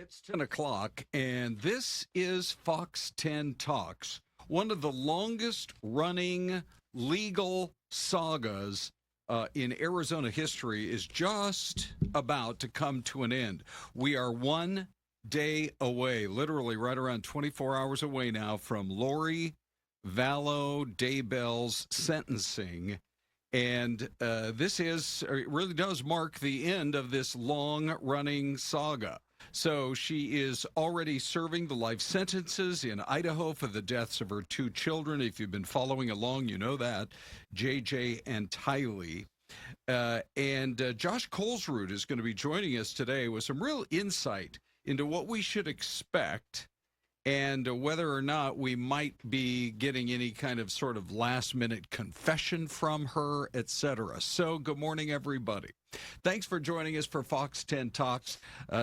It's 10 o'clock, and this is Fox 10 Talks, one of the longest running legal sagas in Arizona history is just about to come to an end. We are 1 day away, literally right around 24 hours away now, from Lori Vallow Daybell's sentencing. And this it really does mark the end of this long-running saga. So she is already serving the life sentences in Idaho for the deaths of her two children. If you've been following along, you know that, JJ and Tylee. And Josh Kolsrud is going to be joining us today with some real insight into what we should expect and whether or not we might be getting any kind of sort of last-minute confession from her, etc. So good morning, everybody. Thanks for joining us for Fox 10 Talks.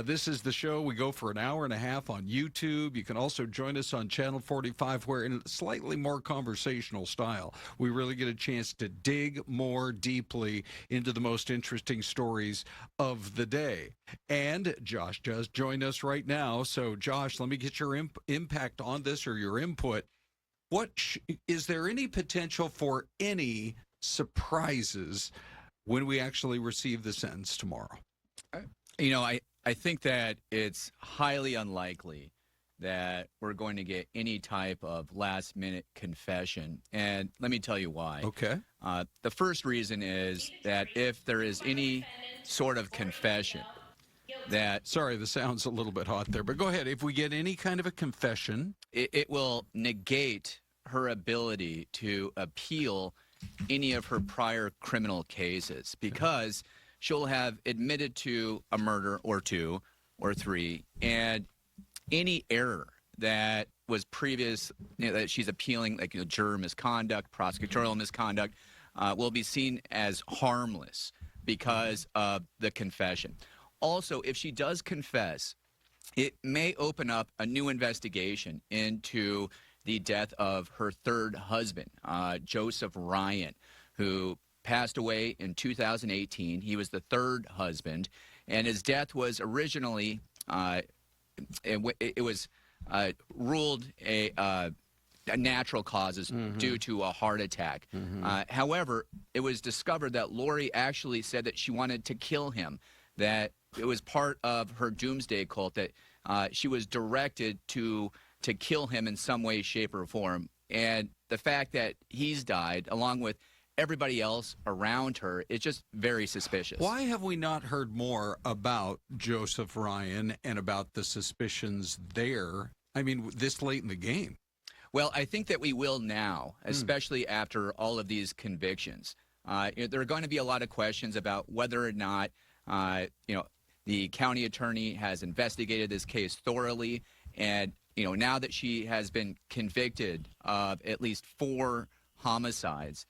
This is the show. We go for an hour and a half on YouTube. You can also join us on Channel 45, where in a slightly more conversational style, we really get a chance to dig more deeply into the most interesting stories of the day. And Josh does join us right now. So, Josh, let me get your impact on this, or your input. Is there any potential for any surprises when we actually receive the sentence tomorrow? I think that it's highly unlikely that we're going to get any type of last-minute confession, and let me tell you why. Okay. The first reason is that if there is any sort of confession that... Sorry, the sound's a little bit hot there, but go ahead. If we get any kind of a confession... It will negate her ability to appeal any of her prior criminal cases, because she'll have admitted to a murder or two or three, and any error that was previous, that she's appealing, like juror misconduct, prosecutorial misconduct, will be seen as harmless because of the confession. Also, if she does confess, it may open up a new investigation into the death of her third husband, Joseph Ryan, who passed away in 2018. He was the third husband, and his death was originally, it was ruled a natural causes due to a heart attack. However, it was discovered that Lori actually said that she wanted to kill him, that it was part of her doomsday cult, that she was directed to kill him in some way, shape, or form. And the fact that he's died, along with everybody else around her, it's just very suspicious. Why have we not heard more about Joseph Ryan and about the suspicions there, I mean, this late in the game? Well, I think that we will now, especially after all of these convictions. There are going to be a lot of questions about whether or not, the county attorney has investigated this case thoroughly, and now that she has been convicted of at least 4 homicides,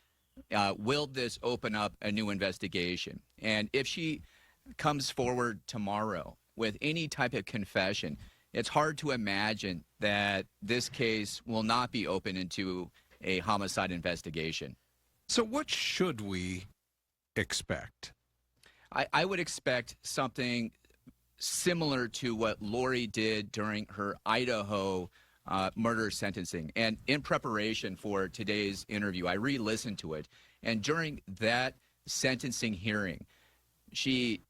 will this open up a new investigation? And if she comes forward tomorrow with any type of confession, it's hard to imagine that this case will not be open into a homicide investigation. So what should we expect? I would expect something similar to what Lori did during her Idaho murder sentencing. And in preparation for today's interview, I re-listened to it. And during that sentencing hearing, she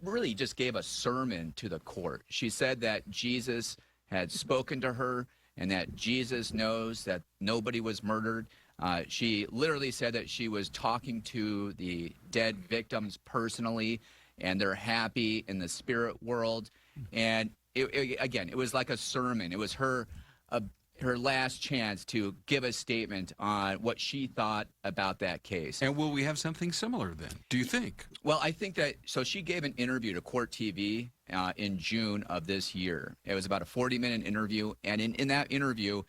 really just gave a sermon to the court. She said that Jesus had spoken to her and that Jesus knows that nobody was murdered. She literally said that she was talking to the dead victims personally, and they're happy in the spirit world. And again, it was like a sermon. It was her last chance to give a statement on what she thought about that case. And will we have something similar then, do you think? Well, I think that, so she gave an interview to Court TV in June of this year. It was about a 40-minute interview, and in that interview,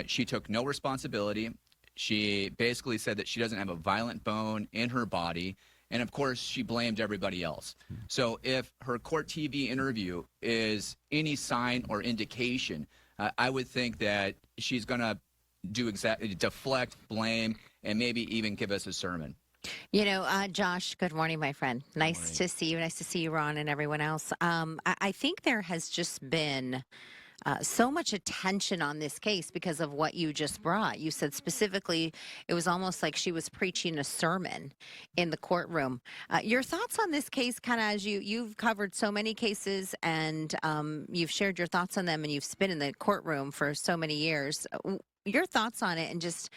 she took no responsibility. She basically said that she doesn't have a violent bone in her body, and of course, she blamed everybody else. So if her Court TV interview is any sign or indication, I would think that she's going to deflect, blame, and maybe even give us a sermon. Josh, good morning, my friend. Nice Morning. to see you. Nice to see you, Ron, and everyone else. I think there has just been so much attention on this case because of what you just brought. You said specifically it was almost like she was preaching a sermon in the courtroom. Your thoughts on this case, kind of as you've covered so many cases and you've shared your thoughts on them, and you've been in the courtroom for so many years. Your thoughts on it, and just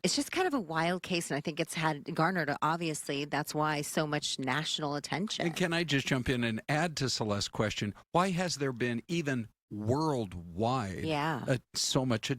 it's just kind of a wild case, and I think it's had garnered, obviously, that's why so much national attention. And can I just jump in and add to Celeste's question? Why has there been even worldwide Yeah. so much attention?